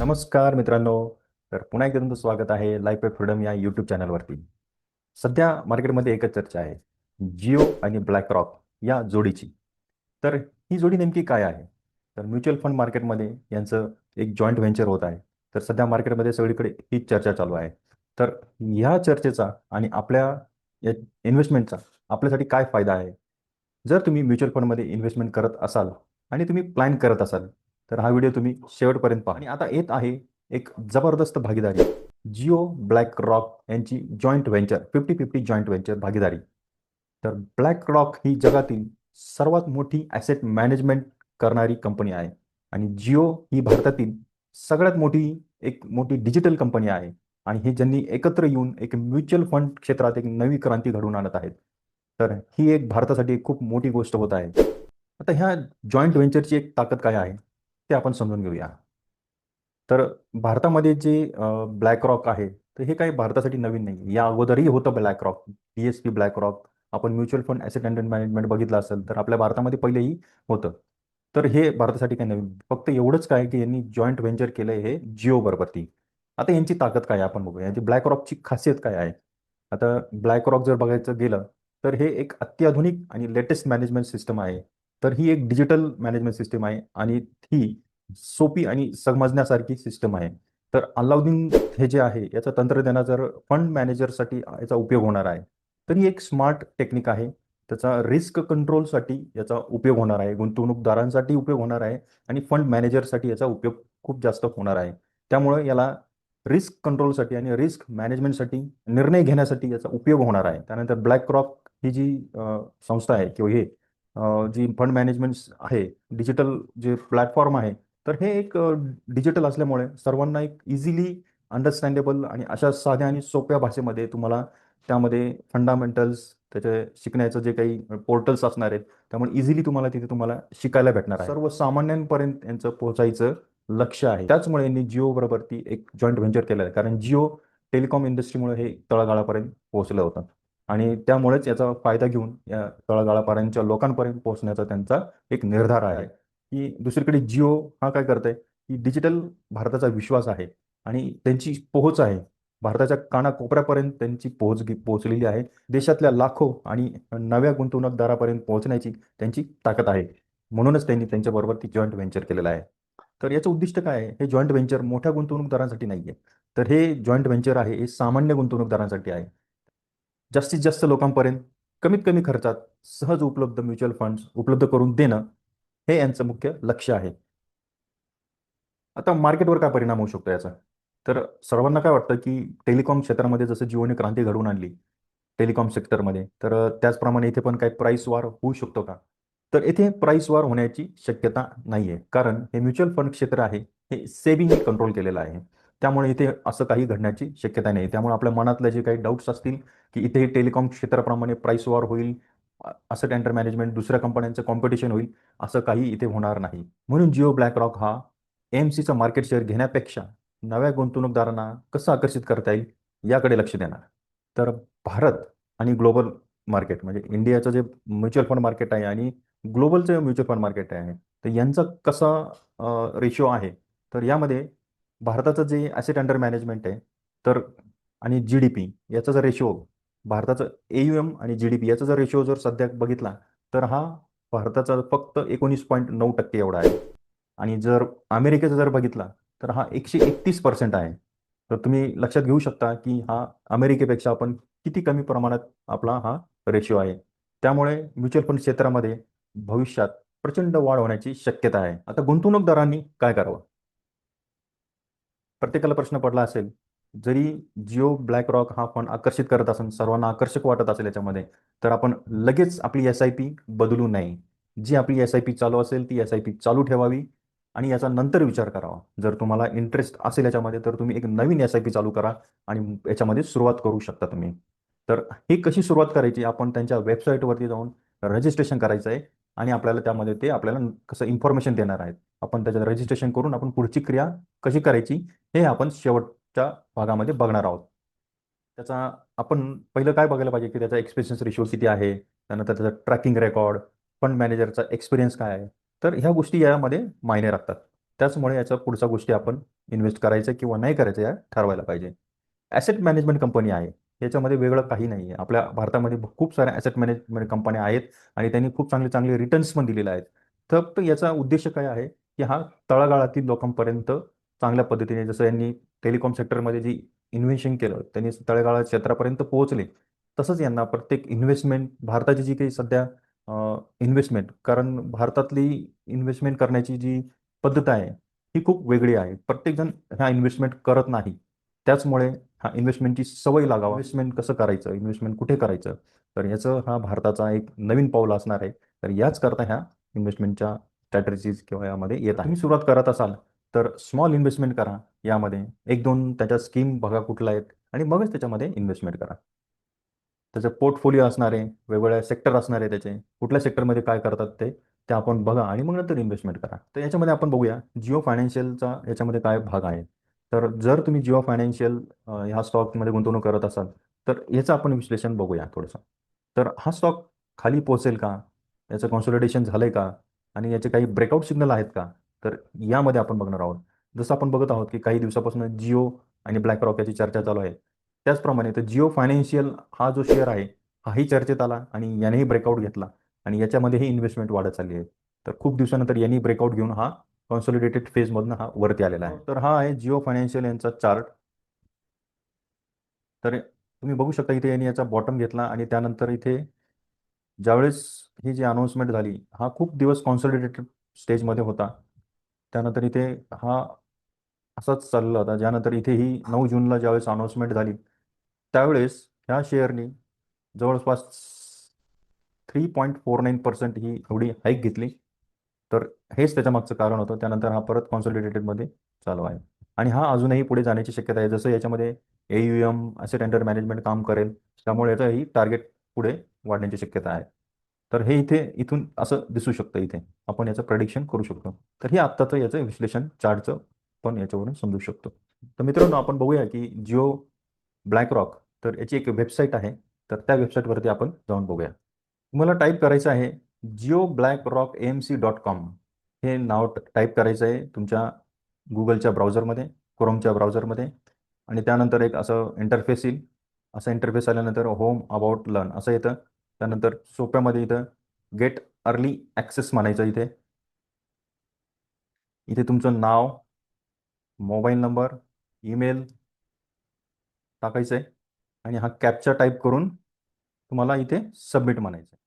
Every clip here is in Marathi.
नमस्कार मित्रांनो. तर पुन्हा एकदा तुमचं स्वागत आहे लाईफ ऑफ फ्रीडम या यूट्यूब चॅनलवरती. सध्या मार्केटमध्ये एकच चर्चा आहे, जिओ आणि ब्लॅक रॉक या जोडीची. तर ही जोडी नेमकी काय आहे? तर म्युच्युअल फंड मार्केटमध्ये यांचं एक जॉईंट व्हेंचर होत आहे. तर सध्या मार्केटमध्ये सगळीकडे हीच चर्चा चालू आहे. तर ह्या चर्चेचा आणि आपल्या या इन्व्हेस्टमेंटचा आपल्यासाठी काय फायदा आहे? जर तुम्ही म्युच्युअल फंडमध्ये इन्व्हेस्टमेंट करत असाल आणि तुम्ही प्लॅन करत असाल, तर हा व्हिडिओ तुम्ही शेवटपर्यंत पहा. आणि आता येत आहे एक जबरदस्त भागीदारी, जिओ ब्लॅक रॉक यांची जॉईंट व्हेंचर, 50-50 जॉईंट व्हेंचर भागीदारी. तर ब्लॅक रॉक ही जगातील सर्वात मोठी ॲसेट मॅनेजमेंट करणारी कंपनी आहे आणि जिओ ही भारतातील सगळ्यात मोठी डिजिटल कंपनी आहे. आणि हे ज्यांनी एकत्र येऊन एक म्युच्युअल फंड क्षेत्रात एक नवी क्रांती घडवून आणत आहेत. तर ही एक भारतासाठी एक खूप मोठी गोष्ट होत आहे. आता ह्या जॉईंट व्हेंचरची एक ताकद काय आहे ते आपण समजून घेऊया. तर भारतामध्ये जे ब्लॅक रॉक आहे, तर हे काही भारतासाठी नवीन नाही. या अगोदरही होतं black rock, BSP black rock. आपण mutual fund asset under management बघितलं असेल तर आपल्या भारतामध्ये पहिलेही होतं. तर हे भारतासाठी काही नवीन, फक्त एवढंच काय की यांनी जॉईंट व्हेंचर केलंय हे जिओ बरोबरती. आता यांची ताकद काय आहे आपण बघूया. यांची ब्लॅक रॉकची खासियत काय आहे? आता ब्लॅक रॉक जर बघायचं गेलं तर हे एक अत्याधुनिक आणि लेटेस्ट मॅनेजमेंट सिस्टम आहे. तर ही एक डिजिटल मॅनेजमेंट सिस्टम आहे आणि ही सोपी आणि समजण्यासारखी सिस्टम आहे. तर अलाउद्दीन हे जे आहे याचं तंत्रज्ञान जर फंड मॅनेजरसाठी याचा उपयोग होणार आहे. तर ही एक स्मार्ट टेक्निक आहे. त्याचा रिस्क कंट्रोलसाठी याचा उपयोग होणार आहे, गुंतवणूकदारांसाठी उपयोग होणार आहे आणि फंड मॅनेजरसाठी याचा उपयोग खूप जास्त होणार आहे. त्यामुळे याला रिस्क कंट्रोलसाठी आणि रिस्क मॅनेजमेंटसाठी, निर्णय घेण्यासाठी याचा उपयोग होणार आहे. त्यानंतर ब्लॅक रॉक ही जी संस्था आहे किंवा हे जी फंड मॅनेजमेंट आहे, डिजिटल जे प्लॅटफॉर्म आहे, तर हे एक डिजिटल असल्यामुळे सर्वांना एक इझिली अंडरस्टँडेबल आणि अशा साध्या आणि सोप्या भाषेमध्ये तुम्हाला त्यामध्ये फंडामेंटल्स, त्याचे शिकण्याचं जे काही पोर्टल्स असणार आहेत, त्यामुळे इझिली तुम्हाला शिकायला भेटणार आहे. सर्वसामान्यांपर्यंत यांचं पोहोचायचं लक्ष आहे. त्याचमुळे यांनी जिओ बरोबर ती एक जॉईंट व्हेंचर केलं आहे. कारण जिओ टेलिकॉम इंडस्ट्रीमुळे हे तळागाळापर्यंत पोहोचलं होतं आणि त्यामुळेच याचा फायदा घेऊन या तळागाळापर्यंतच्या लोकांपर्यंत पोहोचण्याचा त्यांचा एक निर्धार आहे. की दुसरीकडे जिओ हा काय करतंय की डिजिटल भारताचा विश्वास आहे आणि त्यांची पोहोच आहे. भारताच्या कानाकोपऱ्यापर्यंत त्यांची पोहोचलेली आहे. देशातल्या लाखो आणि नव्या गुंतवणूकदारापर्यंत पोहोचण्याची त्यांची ताकद आहे. म्हणूनच त्यांनी त्यांच्याबरोबर ती जॉईंट व्हेंचर केलेलं आहे. तर याचं उद्दिष्ट काय आहे? हे जॉईंट व्हेंचर मोठ्या गुंतवणूकदारांसाठी नाही आहे. तर हे जॉईंट व्हेंचर आहे हे सामान्य गुंतवणूकदारांसाठी आहे. जास्तीत जास्त लोकांपर्यंत कमीत कमी खर्चात सहज उपलब्ध म्युच्युअल फंड्स उपलब्ध करून देणं हे यांचं मुख्य लक्ष आहे. आता मार्केटवर काय परिणाम होऊ शकतो याचा? तर सर्वांना काय वाटतं की टेलिकॉम क्षेत्रामध्ये जसं जिओने क्रांती घडवून आणली टेलिकॉम सेक्टरमध्ये, तर त्याचप्रमाणे इथे पण काही प्राईस वार होऊ शकतो का? तर इथे प्राईस वार होण्याची शक्यता नाही आहे. कारण हे म्युच्युअल फंड क्षेत्र आहे, हे सेबीने कंट्रोल केलेलं आहे. त्यामुळे इथे असं काही घडण्याची शक्यता नाही. त्यामुळे आपल्या मनातले जे काही डाऊट्स असतील की इथे टेलिकॉम क्षेत्राप्रमाणे प्राईस वॉर होईल, असेट अंडर मॅनेजमेंट दुसऱ्या कंपन्यांचं कॉम्पिटिशन होईल, असं काही इथे होणार नाही. म्हणून जिओ ब्लॅक रॉक हा AMCचं मार्केट शेअर घेण्यापेक्षा नव्या गुंतवणूकदारांना कसं आकर्षित करता येईल याकडे लक्ष देणार. तर भारत आणि ग्लोबल मार्केट म्हणजे इंडियाचं जे म्युच्युअल फंड मार्केट आहे आणि ग्लोबलचं म्युच्युअल फंड मार्केट आहे, तर यांचा कसा रेशो आहे? तर यामध्ये भारताचं जे ॲसेट अंडर मॅनेजमेंट आहे, तर आणि GDP याचा जर रेशो, भारताचं AUM आणि GDP याचा जर रेशो जर सध्या बघितला, तर हा भारताचा फक्त 19.9% एवढा आहे. आणि जर अमेरिकेचा जर बघितला, तर हा 131% आहे. तर तुम्ही लक्षात घेऊ शकता की हा अमेरिकेपेक्षा आपण किती कमी प्रमाणात आपला हा रेशो आहे. त्यामुळे म्युच्युअल फंड क्षेत्रामध्ये भविष्यात प्रचंड वाढ होण्याची शक्यता आहे. आता गुंतवणूकदारांनी काय करावं? प्रत्येकाला प्रश्न पडला असेल, जरी जिओ ब्लॅक रॉक हा फंड आकर्षित करत असेल, सर्वांना आकर्षक वाटत असेल याच्यामध्ये, तर आपण लगेच आपली SIP बदलू नये. जी आपली SIP चालू असेल ती SIP चालू ठेवावी आणि याचा नंतर विचार करावा. जर तुम्हाला इंटरेस्ट असेल याच्यामध्ये, तर तुम्ही एक नवीन SIP चालू करा आणि याच्यामध्ये सुरुवात करू शकता तुम्ही. तर ही कशी सुरुवात करायची? आपण त्यांच्या वेबसाईटवरती जाऊन रजिस्ट्रेशन करायचं आहे आणि आपल्याला त्यामध्ये ते आपल्याला कसं इन्फॉर्मेशन देणार आहेत. आपण त्याच्यात रजिस्ट्रेशन करून आपण पुढची क्रिया कशी करायची हे आपण शेवटच्या भागामध्ये बघणार आहोत. त्याचा आपण पहिलं काय बघायला पाहिजे की त्याचा एक्सपेन्सेस रेशो किती आहे, त्यानंतर त्याचा ट्रॅकिंग रेकॉर्ड, फंड मॅनेजरचा एक्सपिरियन्स काय आहे. तर ह्या गोष्टी यामध्ये मायने राखतात. त्याचमुळे याच्या पुढच्या गोष्टी आपण इन्व्हेस्ट करायचं किंवा नाही करायचं या ठरवायला पाहिजे. ॲसेट मॅनेजमेंट कंपनी आहे. याच्यामध्ये वेगळं काही नाही आहे. आपल्या भारतामध्ये खूप साऱ्या ॲसेट मॅनेजमेंट कंपन्या आहेत आणि त्यांनी खूप चांगले चांगले रिटर्न्स पण दिलेले आहेत. फक्त याचा उद्देश काय आहे, की हा तळागाळातील लोकांपर्यंत चांगल्या पद्धतीने, जसं यांनी टेलिकॉम सेक्टरमध्ये जी इन्व्हेन्शन केलं, त्यांनी तळागाळात क्षेत्रापर्यंत पोहोचले. तसंच यांना प्रत्येक इन्व्हेस्टमेंट, भारताची जी काही सध्या इन्व्हेस्टमेंट, कारण भारतातली इन्व्हेस्टमेंट करण्याची जी पद्धत आहे, ही खूप वेगळी आहे. प्रत्येकजण ह्या इन्व्हेस्टमेंट करत नाही. त्याचमुळे हा इन्व्हेस्टमेंटची सवय लागावा. इन्व्हेस्टमेंट कसं करायचं, इन्व्हेस्टमेंट कुठे करायचं, तर याचं हा भारताचा एक नवीन पाऊल असणार आहे. तर याच करता ह्या इन्व्हेस्टमेंटच्या स्ट्रॅटेजीज किंवा यामध्ये येत आहे. तुम्ही सुरुवात करत असाल तर स्मॉल इन्व्हेस्टमेंट करा. यामध्ये 1-2 त्याच्या स्कीम बघा कुठल्या आहेत आणि मगच त्याच्यामध्ये इन्व्हेस्टमेंट करा. त्याचं पोर्टफोलिओ असणार आहे, वेगवेगळ्या सेक्टर असणार आहे त्याचे. कुठल्या सेक्टरमध्ये काय करतात ते आपण बघा आणि मग नंतर इन्व्हेस्टमेंट करा. तर याच्यामध्ये आपण बघूया जिओ फायनान्शियलचा याच्यामध्ये काय भाग आहे. तर जर तुम्ही जिओ फायनान्शियल ह्या स्टॉकमध्ये गुंतवणूक करत असाल, तर याचं आपण विश्लेषण बघूया थोडंसं. तर हा स्टॉक खाली पोहोचेल का? याचं कॉन्सॉलिडेशन झालंय का? आणि याचे काही ब्रेकआउट सिग्नल आहेत का? तर यामध्ये आपण बघणार आहोत. जसं आपण बघत आहोत की काही दिवसापासून जिओ आणि BlackRock याची चर्चा चालू आहे. त्याचप्रमाणे तर जिओ फायनान्शियल हा जो शेअर आहे, हाही चर्चेत आला आणि यानेही ब्रेकआउट घेतला आणि याच्यामध्येही इन्व्हेस्टमेंट वाढत चालली आहे. तर खूप दिवसानंतर यांनी ब्रेकआउट घेऊन हा कॉन्सॉलिडेटेड फेजमधनं हा वरती आलेला आहे. तर हा आहे जिओ फायनान्शियल यांचा चार्ट. तर तुम्ही बघू शकता इथे यांनी याचा बॉटम घेतला आणि त्यानंतर इथे ज्यावेळेस ही जी अनाउन्समेंट झाली, हा खूप दिवस कॉन्सॉलिडेटेड स्टेजमध्ये होता. त्यानंतर इथे हा असाच चालला होता. ज्यानंतर इथे ही 9 जूनला ज्यावेळेस अनाउन्समेंट झाली, त्यावेळेस ह्या शेअरनी जवळपास 3.49% ही एवढी हाईक घेतली. तर हेच त्याच्यामागचं कारण होतं. त्यानंतर हा परत कॉन्सॉलिडेटेडमध्ये चालू आहे आणि हा अजूनही पुढे जाण्याची शक्यता आहे. जसं याच्यामध्ये AUM, ॲसेट अंडर मॅनेजमेंट काम करेल, त्यामुळे याचंही टार्गेट पुढे वाढण्याची शक्यता आहे. तर हे इथून असं दिसू शकतं इथे. आपण याचं प्रेडिक्शन करू शकतो. तर हे आत्ताचं याचं विश्लेषण चार्टचं पण याच्यावरून समजू शकतो. तर मित्रांनो, आपण बघूया की जिओ BlackRock, तर याची एक वेबसाईट आहे. तर त्या वेबसाईटवरती आपण जाऊन बघूया. तुम्हाला टाईप करायचं आहे JioBlackRockAMC.com, हे नाव टाईप करायचं आहे तुमच्या गुगलच्या ब्राउझरमध्ये, क्रोमच्या ब्राउझरमध्ये आणि त्यानंतर एक असं इंटरफेस येईल. असं इंटरफेस आल्यानंतर होम अबाउट लर्न असं येतं. त्यानंतर सोप्यामध्ये इथं गेट अर्ली ॲक्सेस म्हणायचं. इथे तुमचं नाव, मोबाईल नंबर, ईमेल टाकायचं आहे आणि हा कॅप्चा टाईप करून तुम्हाला इथे सबमिट म्हणायचं आहे.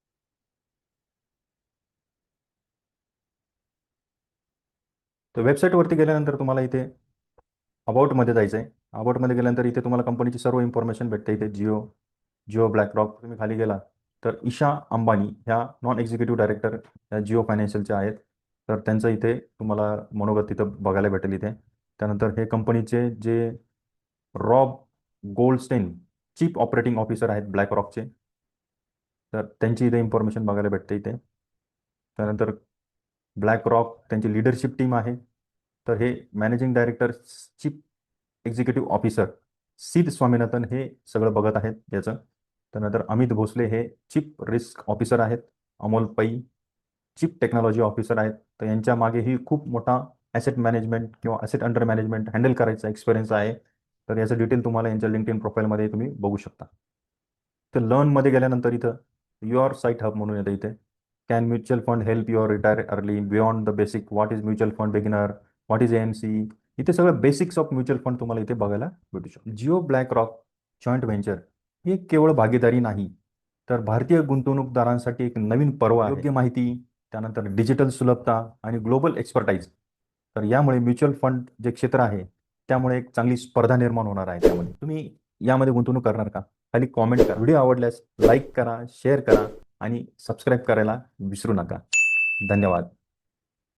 तर वेबसाईटवरती गेल्यानंतर तुम्हाला इथे अबाउटमध्ये जायचं आहे. अबाउटमध्ये गेल्यानंतर इथे तुम्हाला कंपनीची सर्व इन्फॉर्मेशन भेटते. इथे जिओ BlackRock तुम्ही खाली गेला तर ईशा अंबानी ह्या नॉन एक्झिक्युटिव्ह डायरेक्टर या जिओ फायनान्शियलच्या आहेत. तर त्यांचं इथे तुम्हाला मनोगत तिथं बघायला भेटेल इथे. त्यानंतर हे कंपनीचे जे Rob Goldstein chief operating officer आहेत BlackRockचे, तर त्यांची इथे इन्फॉर्मेशन बघायला भेटते इथे. त्यानंतर BlackRock त्यांची लीडरशिप टीम आहे. तर हे managing director, chief executive officer Sid Swaminathan हे सगळं बघत आहेत याचं. त्यानंतर अमित भोसले हे चीफ रिस्क ऑफिसर आहेत. अमोल पै चीफ टेक्नॉलॉजी ऑफिसर आहेत. तर यांच्या मागेही खूप मोठा ॲसेट मॅनेजमेंट किंवा ॲसेट अंडर मॅनेजमेंट हँडल करायचा एक्सपिरियन्स आहे. तर याचं डिटेल तुम्हाला यांच्या LinkedIn प्रोफाईलमध्ये तुम्ही बघू शकता. तर लर्नमध्ये गेल्यानंतर इथं युअर साईट हब म्हणून येतं इथे. Can mutual fund help your retire early beyond the basic, what is mutual fund beginner, what is AMC, इथे सगळं बेसिक्स ऑफ म्युच्युअल फंड तुम्हाला इथे बघायला भेटू शकतो. जिओ BlackRock जॉईंट व्हेंचर ही केवळ भागीदारी नाही, तर भारतीय गुंतवणूकदारांसाठी एक नवीन पर्व आहे. योग्य माहिती, त्यानंतर डिजिटल सुलभता आणि ग्लोबल एक्सपर्टाईज. तर यामुळे म्युच्युअल फंड जे क्षेत्र आहे, त्यामुळे एक चांगली स्पर्धा निर्माण होणार आहे. त्यामध्ये तुम्ही यामध्ये गुंतवणूक करणार का? खाली कॉमेंट करा. व्हिडिओ आवडल्यास लाईक करा, शेअर करा आणि सबस्क्राईब करायला विसरू नका. धन्यवाद.